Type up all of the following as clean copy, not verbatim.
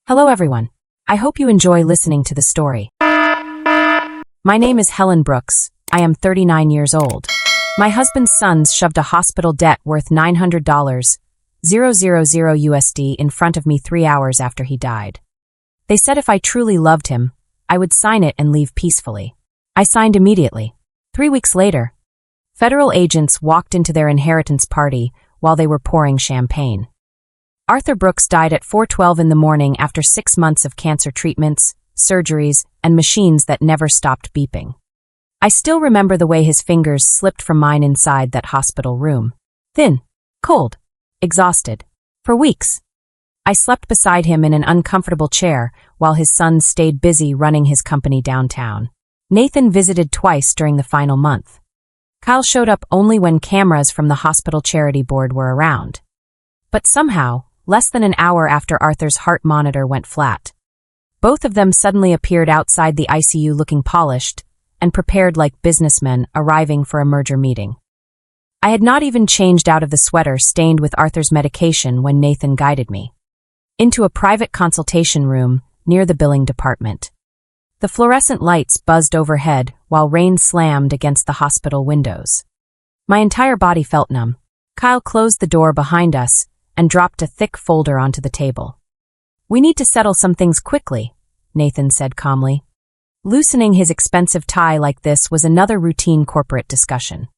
Hello everyone. I hope you enjoy listening to the story. My name is Helen Brooks. I am 39 years old. My husband's sons shoved a hospital debt worth $900, USD in front of me 3 hours after he died. They said if I truly loved him, I would sign it and leave peacefully. I signed immediately. 3 weeks later, federal agents walked into their inheritance party while they were pouring champagne. Arthur Brooks died at 4:12 in the morning after 6 months of cancer treatments, surgeries, and machines that never stopped beeping. I still remember the way his fingers slipped from mine inside that hospital room. Thin, cold, exhausted. For weeks, I slept beside him in an uncomfortable chair while his sons stayed busy running his company downtown. Nathan visited twice during the final month. Kyle showed up only when cameras from the hospital charity board were around. But somehow, less than an hour after Arthur's heart monitor went flat, both of them suddenly appeared outside the ICU looking polished and prepared like businessmen arriving for a merger meeting. I had not even changed out of the sweater stained with Arthur's medication when Nathan guided me into a private consultation room near the billing department. The fluorescent lights buzzed overhead while rain slammed against the hospital windows. My entire body felt numb. Kyle closed the door behind us and dropped a thick folder onto the table. "We need to settle some things quickly," Nathan said calmly. Loosening his expensive tie like this was another routine corporate discussion.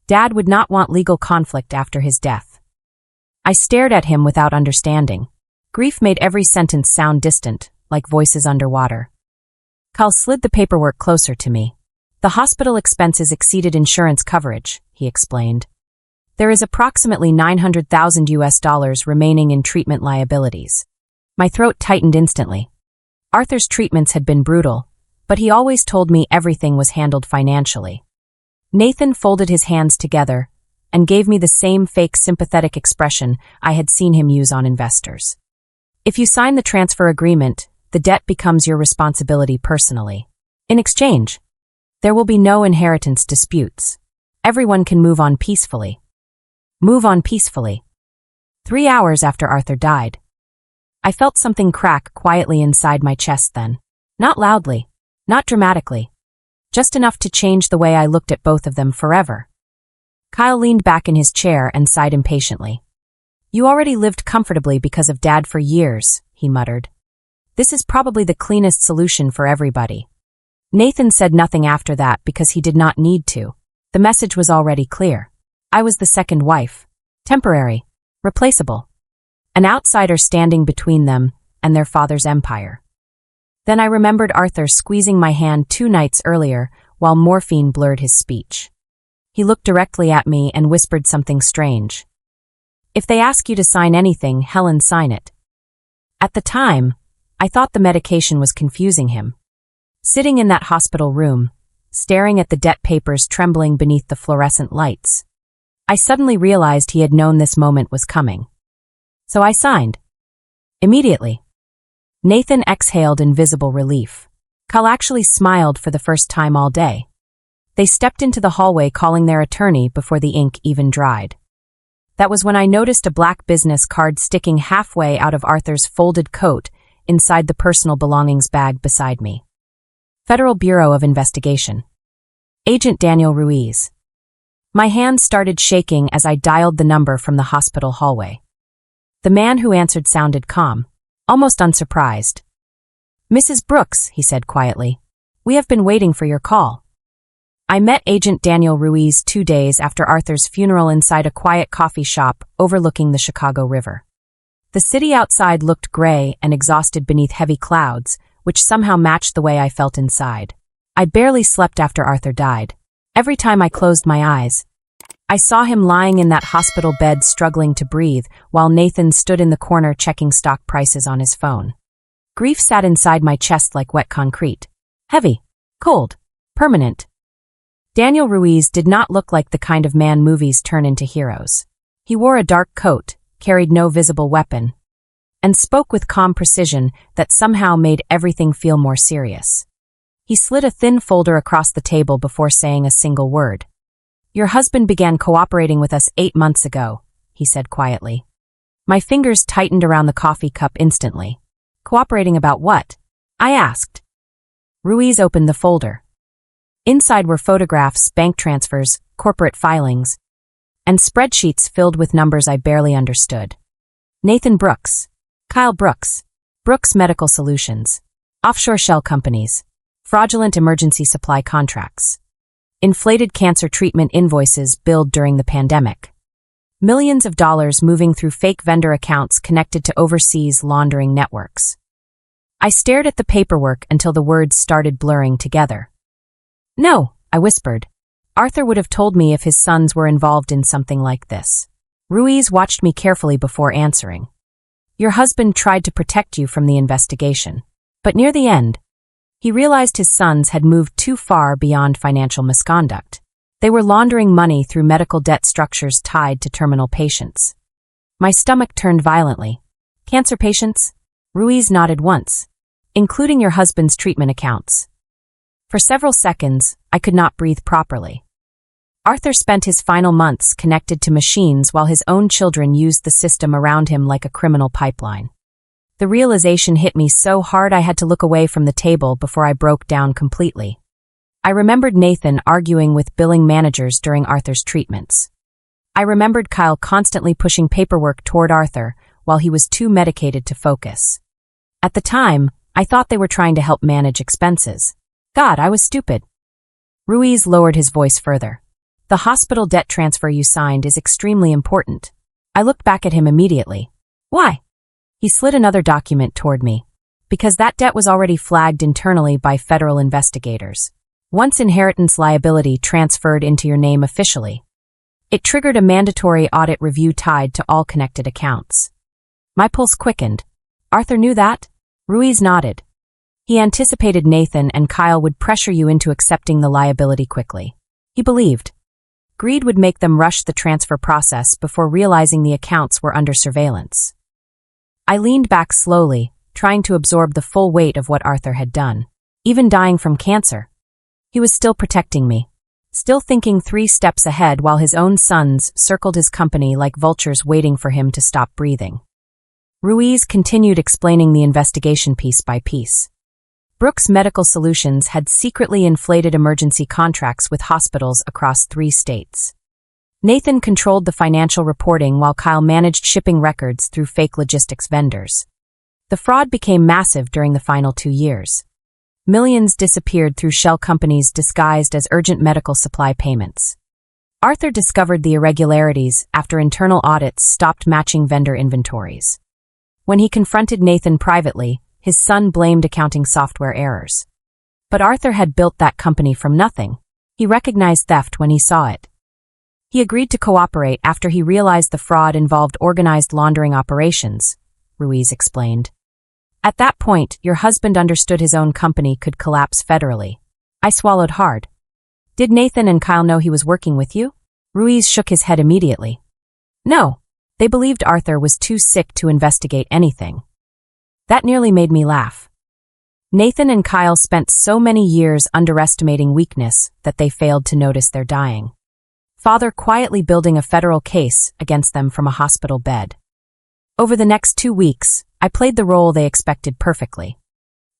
Dad would not want legal conflict after his death. I stared at him without understanding. Grief made every sentence sound distant, like voices underwater. Kyle slid the paperwork closer to me. "The hospital expenses exceeded insurance coverage," he explained. "There is approximately $900,000 remaining in treatment liabilities." My throat tightened instantly. Arthur's treatments had been brutal, but he always told me everything was handled financially. Nathan folded his hands together and gave me the same fake sympathetic expression I had seen him use on investors. "If you sign the transfer agreement, the debt becomes your responsibility personally. In exchange, there will be no inheritance disputes. Everyone can move on peacefully." Move on peacefully. 3 hours after Arthur died, I felt something crack quietly inside my chest then. Not loudly, not dramatically, just enough to change the way I looked at both of them forever. Kyle leaned back in his chair and sighed impatiently. "You already lived comfortably because of Dad for years," he muttered. "This is probably the cleanest solution for everybody." Nathan said nothing after that because he did not need to. The message was already clear. I was the second wife. Temporary. Replaceable. An outsider standing between them and their father's empire. Then I remembered Arthur squeezing my hand 2 nights earlier while morphine blurred his speech. He looked directly at me and whispered something strange. "If they ask you to sign anything, Helen, sign it." At the time, I thought the medication was confusing him. Sitting in that hospital room, staring at the debt papers trembling beneath the fluorescent lights, I suddenly realized he had known this moment was coming. So I signed. Immediately. Nathan exhaled in visible relief. Kyle actually smiled for the first time all day. They stepped into the hallway calling their attorney before the ink even dried. That was when I noticed a black business card sticking halfway out of Arthur's folded coat inside the personal belongings bag beside me. Federal Bureau of Investigation. Agent Daniel Ruiz. My hands started shaking as I dialed the number from the hospital hallway. The man who answered sounded calm, almost unsurprised. "Mrs. Brooks," he said quietly, "we have been waiting for your call." I met Agent Daniel Ruiz 2 days after Arthur's funeral inside a quiet coffee shop overlooking the Chicago River. The city outside looked gray and exhausted beneath heavy clouds, which somehow matched the way I felt inside. I barely slept after Arthur died. Every time I closed my eyes, I saw him lying in that hospital bed struggling to breathe while Nathan stood in the corner checking stock prices on his phone. Grief sat inside my chest like wet concrete. Heavy, cold, permanent. Daniel Ruiz did not look like the kind of man movies turn into heroes. He wore a dark coat, carried no visible weapon, and spoke with calm precision that somehow made everything feel more serious. He slid a thin folder across the table before saying a single word. "Your husband began cooperating with us 8 months ago," he said quietly. My fingers tightened around the coffee cup instantly. Cooperating about what? I asked. Ruiz opened the folder. Inside were photographs, bank transfers, corporate filings, and spreadsheets filled with numbers I barely understood. Nathan Brooks, Kyle Brooks, Brooks Medical Solutions, offshore shell companies, fraudulent emergency supply contracts, inflated cancer treatment invoices billed during the pandemic, millions of dollars moving through fake vendor accounts connected to overseas laundering networks. I stared at the paperwork until the words started blurring together. No, I whispered. Arthur would have told me if his sons were involved in something like this. Ruiz watched me carefully before answering. Your husband tried to protect you from the investigation. But near the end, he realized his sons had moved too far beyond financial misconduct. They were laundering money through medical debt structures tied to terminal patients. My stomach turned violently. Cancer patients? Ruiz nodded once. Including your husband's treatment accounts. For several seconds, I could not breathe properly. Arthur spent his final months connected to machines while his own children used the system around him like a criminal pipeline. The realization hit me so hard I had to look away from the table before I broke down completely. I remembered Nathan arguing with billing managers during Arthur's treatments. I remembered Kyle constantly pushing paperwork toward Arthur while he was too medicated to focus. At the time, I thought they were trying to help manage expenses. God, I was stupid. Ruiz lowered his voice further. The hospital debt transfer you signed is extremely important. I looked back at him immediately. Why? He slid another document toward me. Because that debt was already flagged internally by federal investigators. Once inheritance liability transferred into your name officially, it triggered a mandatory audit review tied to all connected accounts. My pulse quickened. Arthur knew that? Ruiz nodded. He anticipated Nathan and Kyle would pressure you into accepting the liability quickly. He believed. Greed would make them rush the transfer process before realizing the accounts were under surveillance. I leaned back slowly, trying to absorb the full weight of what Arthur had done. Even dying from cancer. He was still protecting me. Still thinking 3 steps ahead while his own sons circled his company like vultures waiting for him to stop breathing. Ruiz continued explaining the investigation piece by piece. Brooks Medical Solutions had secretly inflated emergency contracts with hospitals across 3 states. Nathan controlled the financial reporting while Kyle managed shipping records through fake logistics vendors. The fraud became massive during the final 2 years. Millions disappeared through shell companies disguised as urgent medical supply payments. Arthur discovered the irregularities after internal audits stopped matching vendor inventories. When he confronted Nathan privately, his son blamed accounting software errors. But Arthur had built that company from nothing. He recognized theft when he saw it. He agreed to cooperate after he realized the fraud involved organized laundering operations, Ruiz explained. At that point, your husband understood his own company could collapse federally. I swallowed hard. Did Nathan and Kyle know he was working with you? Ruiz shook his head immediately. No. They believed Arthur was too sick to investigate anything. That nearly made me laugh. Nathan and Kyle spent so many years underestimating weakness that they failed to notice their dying. Father quietly building a federal case against them from a hospital bed. Over the next 2 weeks, I played the role they expected perfectly.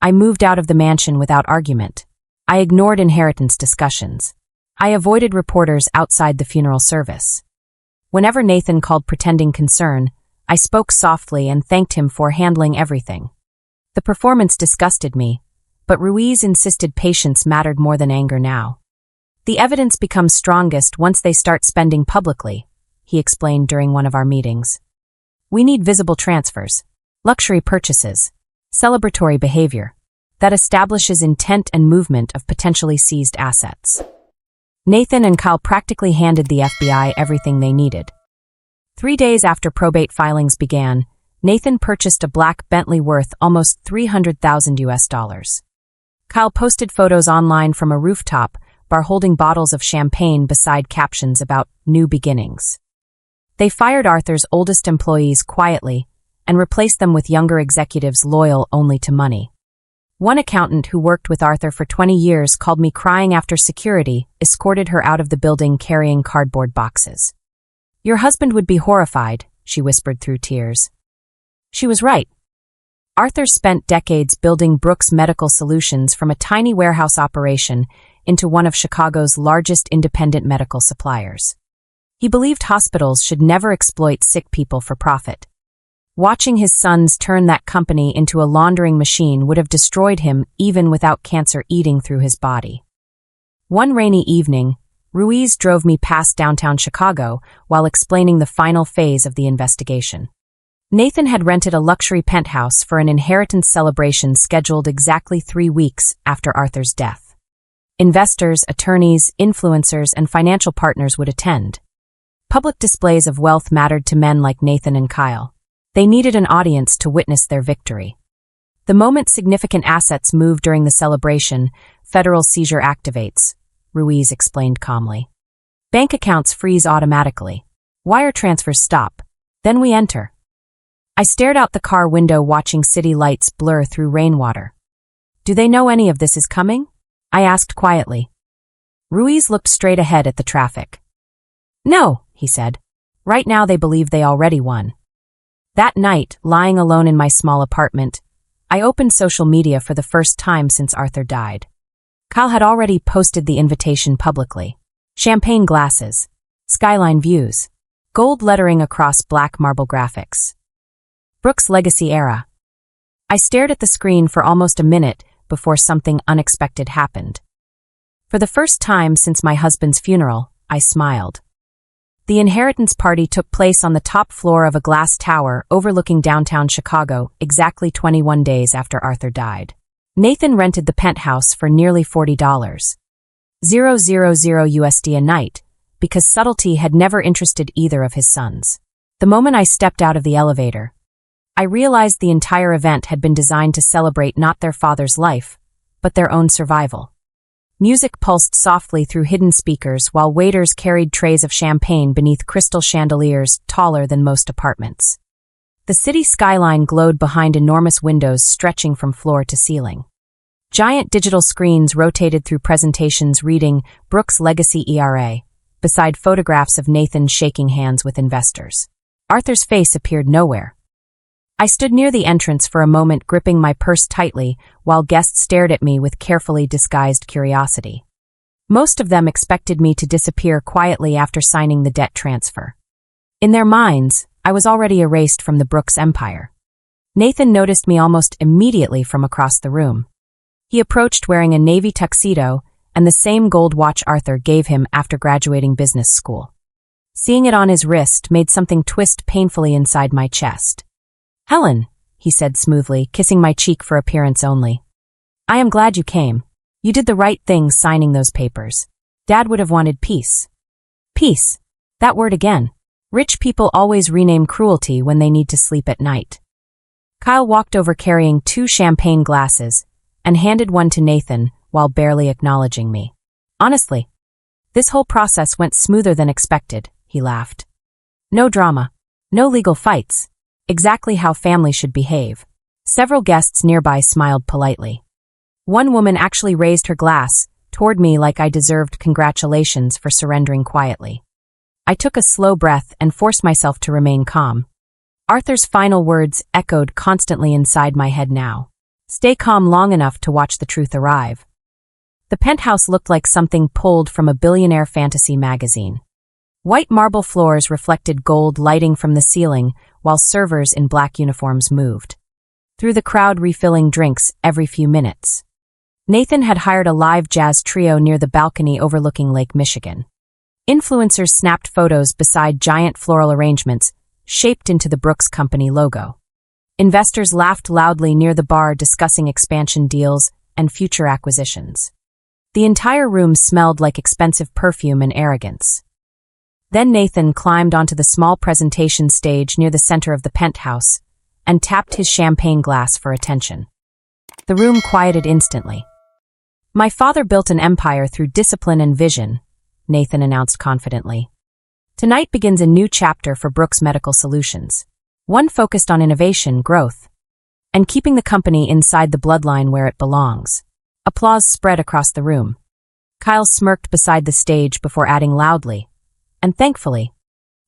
I moved out of the mansion without argument. I ignored inheritance discussions. I avoided reporters outside the funeral service. Whenever Nathan called pretending concern, I spoke softly and thanked him for handling everything. The performance disgusted me, but Ruiz insisted patience mattered more than anger now. The evidence becomes strongest once they start spending publicly, he explained during one of our meetings. We need visible transfers, luxury purchases, celebratory behavior that establishes intent and movement of potentially seized assets. Nathan and Kyle practically handed the FBI everything they needed. 3 days after probate filings began, Nathan purchased a black Bentley worth almost $300,000. Kyle posted photos online from a rooftop bar holding bottles of champagne beside captions about new beginnings. They fired Arthur's oldest employees quietly and replaced them with younger executives loyal only to money. One accountant who worked with Arthur for 20 years called me crying after security escorted her out of the building carrying cardboard boxes. Your husband would be horrified, she whispered through tears. She was right. Arthur spent decades building Brooks Medical Solutions from a tiny warehouse operation into one of Chicago's largest independent medical suppliers. He believed hospitals should never exploit sick people for profit. Watching his sons turn that company into a laundering machine would have destroyed him even without cancer eating through his body. One rainy evening, Ruiz drove me past downtown Chicago while explaining the final phase of the investigation. Nathan had rented a luxury penthouse for an inheritance celebration scheduled exactly 3 weeks after Arthur's death. Investors, attorneys, influencers, and financial partners would attend. Public displays of wealth mattered to men like Nathan and Kyle. They needed an audience to witness their victory. The moment significant assets move during the celebration, federal seizure activates, Ruiz explained calmly. Bank accounts freeze automatically. Wire transfers stop. Then we enter. I stared out the car window watching city lights blur through rainwater. Do they know any of this is coming? I asked quietly. Ruiz looked straight ahead at the traffic. No, he said. Right now they believe they already won. That night, lying alone in my small apartment, I opened social media for the first time since Arthur died. Kyle had already posted the invitation publicly. Champagne glasses, skyline views, gold lettering across black marble graphics. Brooks' legacy era. I stared at the screen for almost a minute before something unexpected happened. For the first time since my husband's funeral, I smiled. The inheritance party took place on the top floor of a glass tower overlooking downtown Chicago exactly 21 days after Arthur died. Nathan rented the penthouse for nearly $40,000 USD a night because subtlety had never interested either of his sons. The moment I stepped out of the elevator, I realized the entire event had been designed to celebrate not their father's life, but their own survival. Music pulsed softly through hidden speakers while waiters carried trays of champagne beneath crystal chandeliers taller than most apartments. The city skyline glowed behind enormous windows stretching from floor to ceiling. Giant digital screens rotated through presentations reading Brooks' Legacy ERA, beside photographs of Nathan shaking hands with investors. Arthur's face appeared nowhere. I stood near the entrance for a moment, gripping my purse tightly while guests stared at me with carefully disguised curiosity. Most of them expected me to disappear quietly after signing the debt transfer. In their minds, I was already erased from the Brooks empire. Nathan noticed me almost immediately from across the room. He approached wearing a navy tuxedo and the same gold watch Arthur gave him after graduating business school. Seeing it on his wrist made something twist painfully inside my chest. Helen, he said smoothly, kissing my cheek for appearance only. I am glad you came. You did the right thing signing those papers. Dad would have wanted peace. Peace. That word again. Rich people always rename cruelty when they need to sleep at night. Kyle walked over carrying 2 champagne glasses and handed one to Nathan while barely acknowledging me. Honestly, this whole process went smoother than expected, he laughed. No drama. No legal fights. Exactly how family should behave. Several guests nearby smiled politely. One woman actually raised her glass toward me like I deserved congratulations for surrendering quietly. I took a slow breath and forced myself to remain calm. Arthur's final words echoed constantly inside my head now. Stay calm long enough to watch the truth arrive. The penthouse looked like something pulled from a billionaire fantasy magazine. White marble floors reflected gold lighting from the ceiling while servers in black uniforms moved through the crowd, refilling drinks every few minutes. Nathan had hired a live jazz trio near the balcony overlooking Lake Michigan. Influencers snapped photos beside giant floral arrangements shaped into the Brooks Company logo. Investors laughed loudly near the bar discussing expansion deals and future acquisitions. The entire room smelled like expensive perfume and arrogance. Then Nathan climbed onto the small presentation stage near the center of the penthouse and tapped his champagne glass for attention. The room quieted instantly. My father built an empire through discipline and vision, Nathan announced confidently. Tonight begins a new chapter for Brooks Medical Solutions, one focused on innovation, growth, and keeping the company inside the bloodline where it belongs. Applause spread across the room. Kyle smirked beside the stage before adding loudly, and thankfully,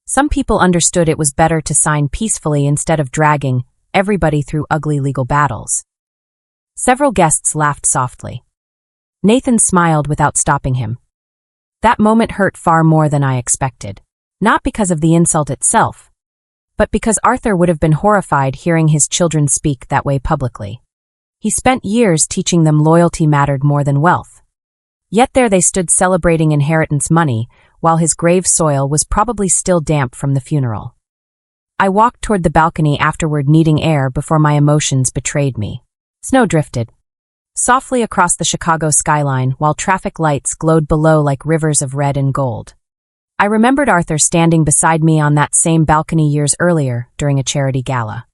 some people understood it was better to sign peacefully instead of dragging everybody through ugly legal battles. Several guests laughed softly. Nathan smiled without stopping him. That moment hurt far more than I expected. Not because of the insult itself, but because Arthur would have been horrified hearing his children speak that way publicly. He spent years teaching them loyalty mattered more than wealth. Yet there they stood celebrating inheritance money, while his grave soil was probably still damp from the funeral. I walked toward the balcony afterward, needing air before my emotions betrayed me. Snow drifted softly across the Chicago skyline while traffic lights glowed below like rivers of red and gold. I remembered Arthur standing beside me on that same balcony years earlier during a charity gala.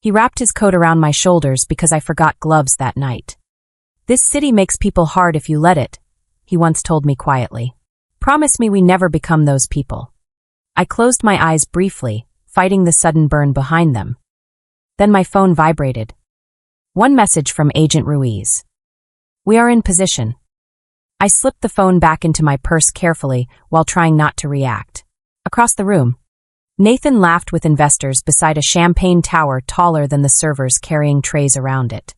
He wrapped his coat around my shoulders because I forgot gloves that night. "This city makes people hard if you let it," he once told me quietly. "Promise me we never become those people." I closed my eyes briefly, fighting the sudden burn behind them. Then my phone vibrated. One message from Agent Ruiz. "We are in position." I slipped the phone back into my purse carefully while trying not to react. Across the room, Nathan laughed with investors beside a champagne tower taller than the servers carrying trays around it.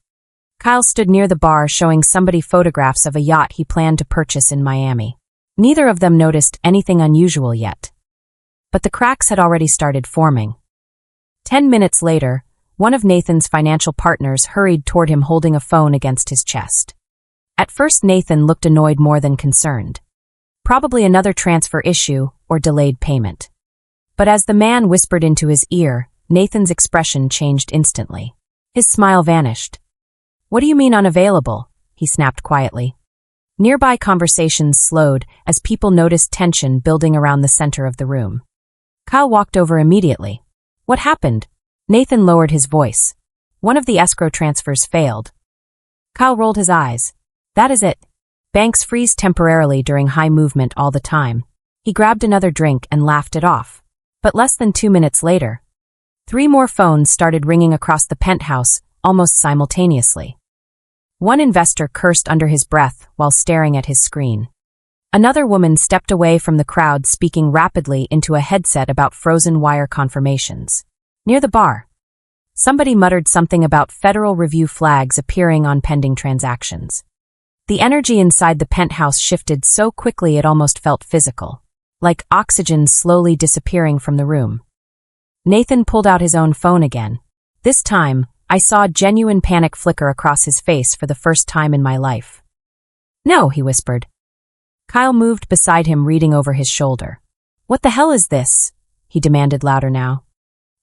Kyle stood near the bar showing somebody photographs of a yacht he planned to purchase in Miami. Neither of them noticed anything unusual yet. But the cracks had already started forming. 10 minutes later, one of Nathan's financial partners hurried toward him holding a phone against his chest. At first Nathan looked annoyed more than concerned. Probably another transfer issue or delayed payment. But as the man whispered into his ear, Nathan's expression changed instantly. His smile vanished. "What do you mean unavailable?" he snapped quietly. Nearby conversations slowed as people noticed tension building around the center of the room. Kyle walked over immediately. "What happened?" Nathan lowered his voice. "One of the escrow transfers failed." Kyle rolled his eyes. "That is it. Banks freeze temporarily during high movement all the time." He grabbed another drink and laughed it off. But less than 2 minutes later, 3 more phones started ringing across the penthouse almost simultaneously. One investor cursed under his breath while staring at his screen. Another woman stepped away from the crowd speaking rapidly into a headset about frozen wire confirmations. Near the bar, somebody muttered something about Federal Review flags appearing on pending transactions. The energy inside the penthouse shifted so quickly it almost felt physical, like oxygen slowly disappearing from the room. Nathan pulled out his own phone again. This time, I saw genuine panic flicker across his face for the first time in my life. "No," he whispered. Kyle moved beside him, reading over his shoulder. "What the hell is this?" he demanded louder now.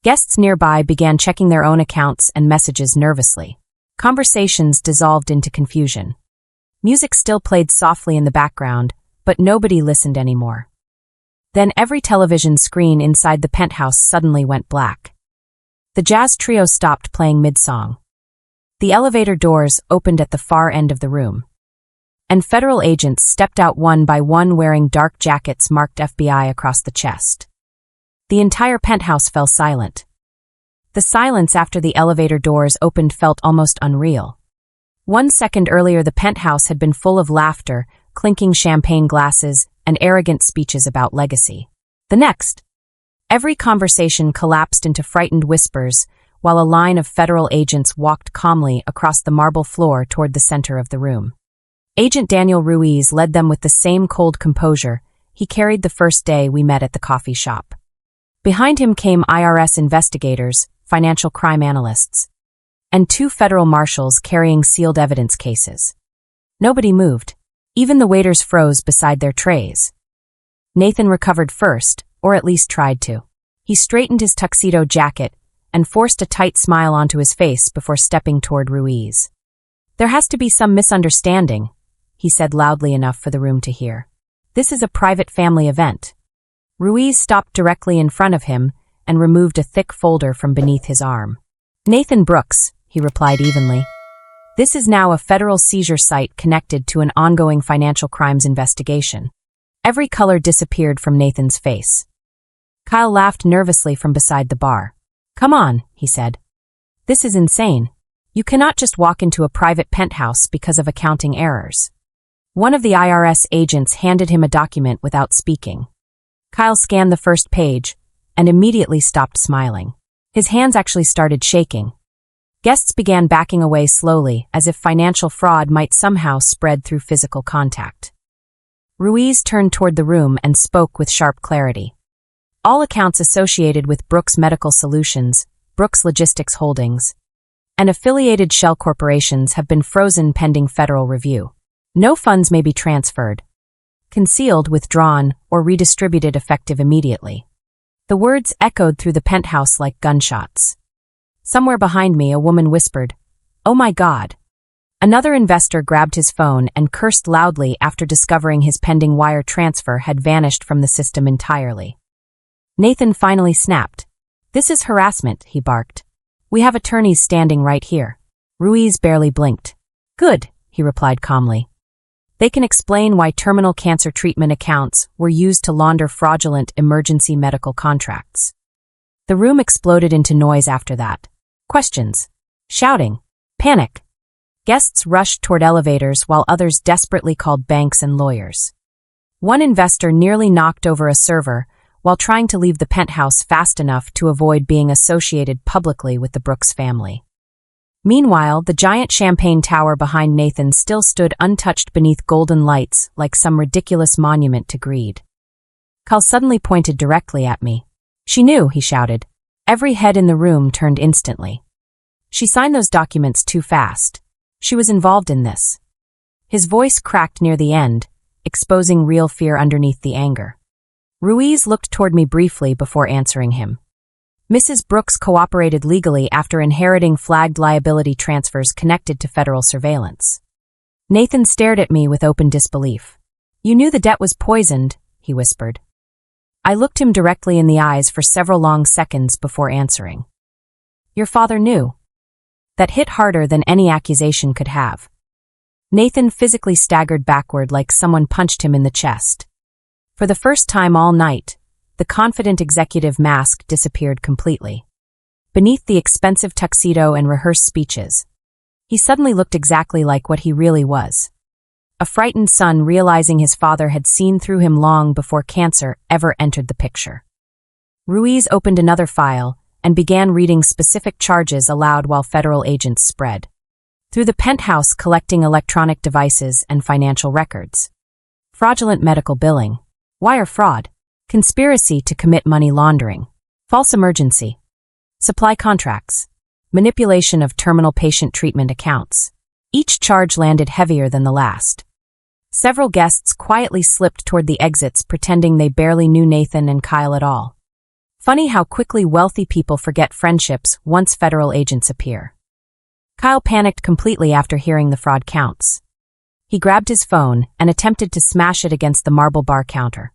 Guests nearby began checking their own accounts and messages nervously. Conversations dissolved into confusion. Music still played softly in the background, but nobody listened anymore. Then every television screen inside the penthouse suddenly went black. The jazz trio stopped playing mid-song. The elevator doors opened at the far end of the room. And federal agents stepped out one by one wearing dark jackets marked FBI across the chest. The entire penthouse fell silent. The silence after the elevator doors opened felt almost unreal. 1 second earlier the penthouse had been full of laughter, clinking champagne glasses, and arrogant speeches about legacy. The next, every conversation collapsed into frightened whispers, while a line of federal agents walked calmly across the marble floor toward the center of the room. Agent Daniel Ruiz led them with the same cold composure he carried the first day we met at the coffee shop. Behind him came IRS investigators, financial crime analysts, and 2 federal marshals carrying sealed evidence cases. Nobody moved. Even the waiters froze beside their trays. Nathan recovered first, or at least tried to. He straightened his tuxedo jacket and forced a tight smile onto his face before stepping toward Ruiz. "There has to be some misunderstanding," he said loudly enough for the room to hear. "This is a private family event." Ruiz stopped directly in front of him and removed a thick folder from beneath his arm. "Nathan Brooks," he replied evenly. "This is now a federal seizure site connected to an ongoing financial crimes investigation." Every color disappeared from Nathan's face. Kyle laughed nervously from beside the bar. "Come on," he said. "This is insane. You cannot just walk into a private penthouse because of accounting errors." One of the IRS agents handed him a document without speaking. Kyle scanned the first page and immediately stopped smiling. His hands actually started shaking. Guests began backing away slowly, as if financial fraud might somehow spread through physical contact. Ruiz turned toward the room and spoke with sharp clarity. All accounts associated with Brooks Medical Solutions, Brooks Logistics Holdings, and affiliated shell corporations have been frozen pending federal review. No funds may be transferred, concealed, withdrawn, or redistributed effective immediately. The words echoed through the penthouse like gunshots. Somewhere behind me, a woman whispered, "Oh my God." Another investor grabbed his phone and cursed loudly after discovering his pending wire transfer had vanished from the system entirely. Nathan finally snapped. "This is harassment," he barked. "We have attorneys standing right here." Ruiz barely blinked. "Good," he replied calmly. "They can explain why terminal cancer treatment accounts were used to launder fraudulent emergency medical contracts." The room exploded into noise after that. Questions, shouting, panic. Guests rushed toward elevators while others desperately called banks and lawyers. One investor nearly knocked over a server while trying to leave the penthouse fast enough to avoid being associated publicly with the Brooks family. Meanwhile, the giant champagne tower behind Nathan still stood untouched beneath golden lights like some ridiculous monument to greed. Kyle suddenly pointed directly at me. "She knew," he shouted. Every head in the room turned instantly. "She signed those documents too fast. She was involved in this." His voice cracked near the end, exposing real fear underneath the anger. Ruiz looked toward me briefly before answering him. "Mrs. Brooks cooperated legally after inheriting flagged liability transfers connected to federal surveillance." Nathan stared at me with open disbelief. "You knew the debt was poisoned," he whispered. I looked him directly in the eyes for several long seconds before answering. "Your father knew." That hit harder than any accusation could have. Nathan physically staggered backward like someone punched him in the chest. For the first time all night, the confident executive mask disappeared completely. Beneath the expensive tuxedo and rehearsed speeches, he suddenly looked exactly like what he really was. A frightened son realizing his father had seen through him long before cancer ever entered the picture. Ruiz opened another file and began reading specific charges aloud while federal agents spread through the penthouse collecting electronic devices and financial records. Fraudulent medical billing, wire fraud, conspiracy to commit money laundering, false emergency, supply contracts, manipulation of terminal patient treatment accounts. Each charge landed heavier than the last. Several guests quietly slipped toward the exits pretending they barely knew Nathan and Kyle at all. Funny how quickly wealthy people forget friendships once federal agents appear. Kyle panicked completely after hearing the fraud counts. He grabbed his phone and attempted to smash it against the marble bar counter.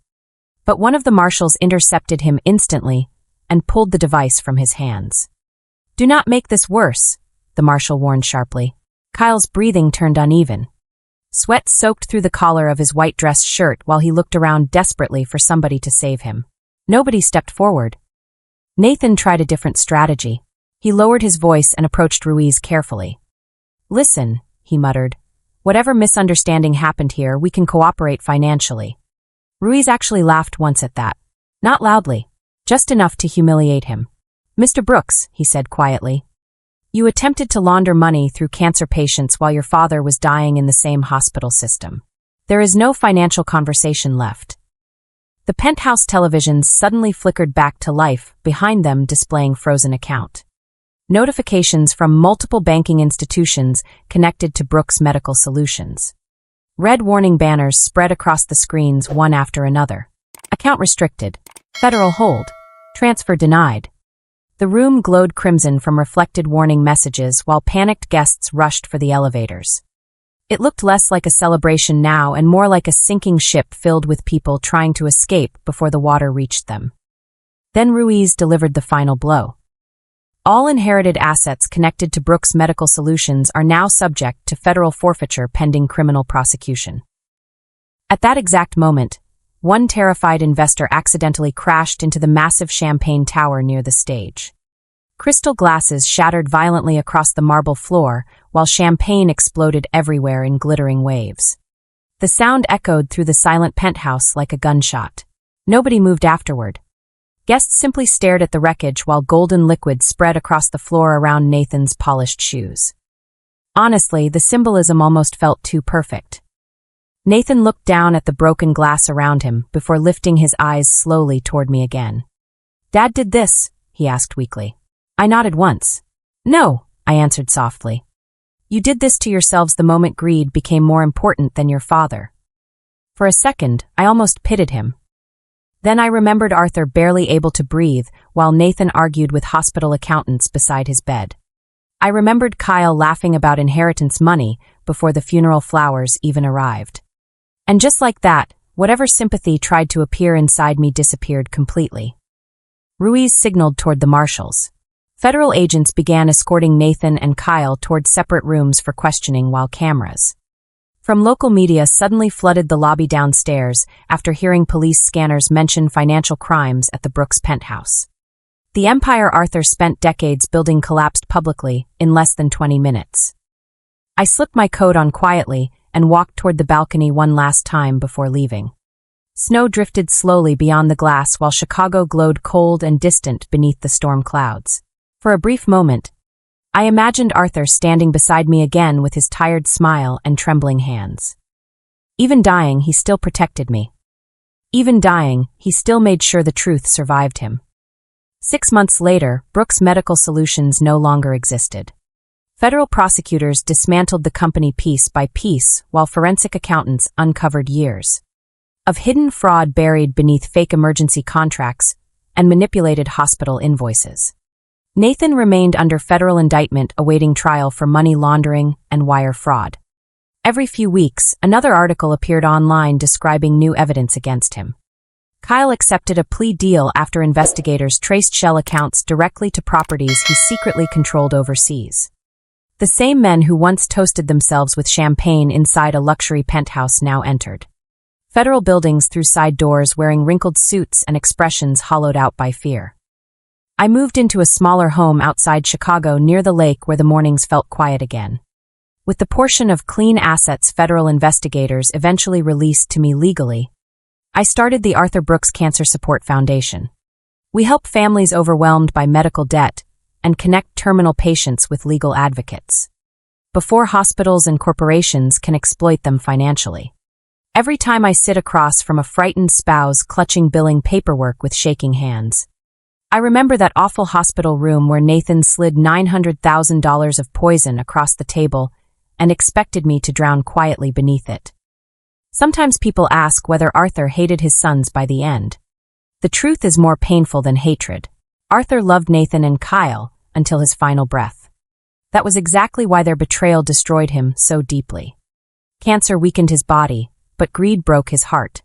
But one of the marshals intercepted him instantly and pulled the device from his hands. "Do not make this worse," the marshal warned sharply. Kyle's breathing turned uneven. Sweat soaked through the collar of his white dress shirt while he looked around desperately for somebody to save him. Nobody stepped forward. Nathan tried a different strategy. He lowered his voice and approached Ruiz carefully. "Listen," he muttered. "Whatever misunderstanding happened here, we can cooperate financially." Ruiz actually laughed once at that. Not loudly, just enough to humiliate him. "Mr. Brooks," he said quietly, "you attempted to launder money through cancer patients while your father was dying in the same hospital system. There is no financial conversation left." The penthouse televisions suddenly flickered back to life, behind them displaying frozen account notifications from multiple banking institutions connected to Brooks Medical Solutions. Red warning banners spread across the screens one after another. Account restricted. Federal hold. Transfer denied. The room glowed crimson from reflected warning messages while panicked guests rushed for the elevators. It looked less like a celebration now and more like a sinking ship filled with people trying to escape before the water reached them. Then Ruiz delivered the final blow. All inherited assets connected to Brooks Medical Solutions are now subject to federal forfeiture pending criminal prosecution. At that exact moment, one terrified investor accidentally crashed into the massive champagne tower near the stage. Crystal glasses shattered violently across the marble floor, while champagne exploded everywhere in glittering waves. The sound echoed through the silent penthouse like a gunshot. Nobody moved afterward. Guests simply stared at the wreckage while golden liquid spread across the floor around Nathan's polished shoes. Honestly, the symbolism almost felt too perfect. Nathan looked down at the broken glass around him before lifting his eyes slowly toward me again. "Dad did this?" he asked weakly. I nodded once. "No," I answered softly. "You did this to yourselves the moment greed became more important than your father." For a second, I almost pitied him. Then I remembered Arthur barely able to breathe while Nathan argued with hospital accountants beside his bed. I remembered Kyle laughing about inheritance money before the funeral flowers even arrived. And just like that, whatever sympathy tried to appear inside me disappeared completely. Ruiz signaled toward the marshals. Federal agents began escorting Nathan and Kyle toward separate rooms for questioning while cameras from local media suddenly flooded the lobby downstairs after hearing police scanners mention financial crimes at the Brooks penthouse. The empire Arthur spent decades building collapsed publicly in less than 20 minutes. I slipped my coat on quietly and walked toward the balcony one last time before leaving. Snow drifted slowly beyond the glass while Chicago glowed cold and distant beneath the storm clouds. For a brief moment, I imagined Arthur standing beside me again with his tired smile and trembling hands. Even dying, he still protected me. Even dying, he still made sure the truth survived him. 6 months later, Brooks Medical Solutions no longer existed. Federal prosecutors dismantled the company piece by piece while forensic accountants uncovered years of hidden fraud buried beneath fake emergency contracts and manipulated hospital invoices. Nathan remained under federal indictment awaiting trial for money laundering and wire fraud. Every few weeks, another article appeared online describing new evidence against him. Kyle accepted a plea deal after investigators traced shell accounts directly to properties he secretly controlled overseas. The same men who once toasted themselves with champagne inside a luxury penthouse now entered federal buildings through side doors wearing wrinkled suits and expressions hollowed out by fear. I moved into a smaller home outside Chicago near the lake where the mornings felt quiet again. With the portion of clean assets federal investigators eventually released to me legally, I started the Arthur Brooks Cancer Support Foundation. We help families overwhelmed by medical debt and connect terminal patients with legal advocates before hospitals and corporations can exploit them financially. Every time I sit across from a frightened spouse clutching billing paperwork with shaking hands, I remember that awful hospital room where Nathan slid $900,000 of poison across the table and expected me to drown quietly beneath it. Sometimes people ask whether Arthur hated his sons by the end. The truth is more painful than hatred. Arthur loved Nathan and Kyle until his final breath. That was exactly why their betrayal destroyed him so deeply. Cancer weakened his body, but greed broke his heart.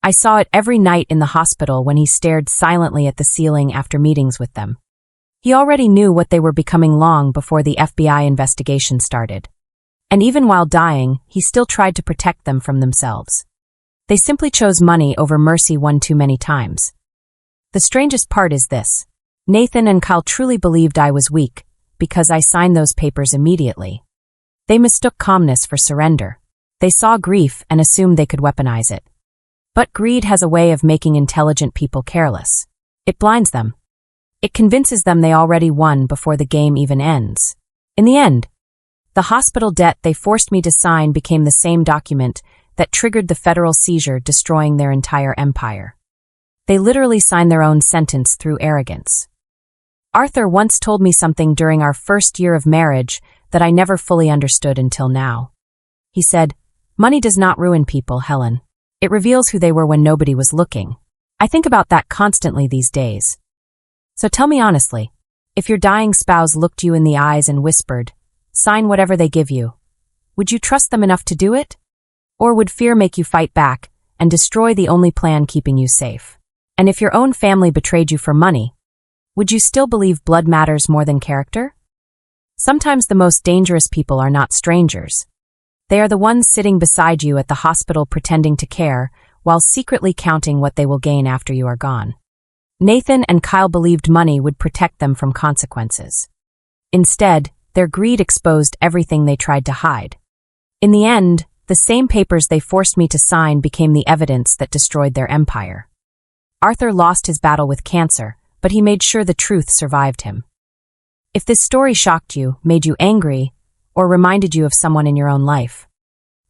I saw it every night in the hospital when he stared silently at the ceiling after meetings with them. He already knew what they were becoming long before the FBI investigation started. And even while dying, he still tried to protect them from themselves. They simply chose money over mercy one too many times. The strangest part is this. Nathan and Kyle truly believed I was weak because I signed those papers immediately. They mistook calmness for surrender. They saw grief and assumed they could weaponize it. But greed has a way of making intelligent people careless. It blinds them. It convinces them they already won before the game even ends. In the end, the hospital debt they forced me to sign became the same document that triggered the federal seizure, destroying their entire empire. They literally signed their own sentence through arrogance. Arthur once told me something during our first year of marriage that I never fully understood until now. He said, "Money does not ruin people, Helen. It reveals who they were when nobody was looking." I think about that constantly these days. So tell me honestly, if your dying spouse looked you in the eyes and whispered, "Sign whatever they give you," would you trust them enough to do it? Or would fear make you fight back and destroy the only plan keeping you safe? And if your own family betrayed you for money, would you still believe blood matters more than character? Sometimes the most dangerous people are not strangers. They are the ones sitting beside you at the hospital pretending to care, while secretly counting what they will gain after you are gone. Nathan and Kyle believed money would protect them from consequences. Instead, their greed exposed everything they tried to hide. In the end, the same papers they forced me to sign became the evidence that destroyed their empire. Arthur lost his battle with cancer, but he made sure the truth survived him. If this story shocked you, made you angry, or reminded you of someone in your own life,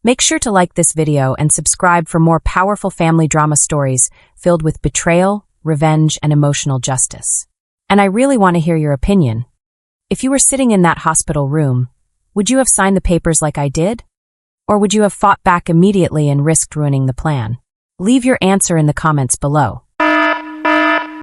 make sure to like this video and subscribe for more powerful family drama stories filled with betrayal, revenge, and emotional justice. And I really want to hear your opinion. If you were sitting in that hospital room, would you have signed the papers like I did? Or would you have fought back immediately and risked ruining the plan? Leave your answer in the comments below.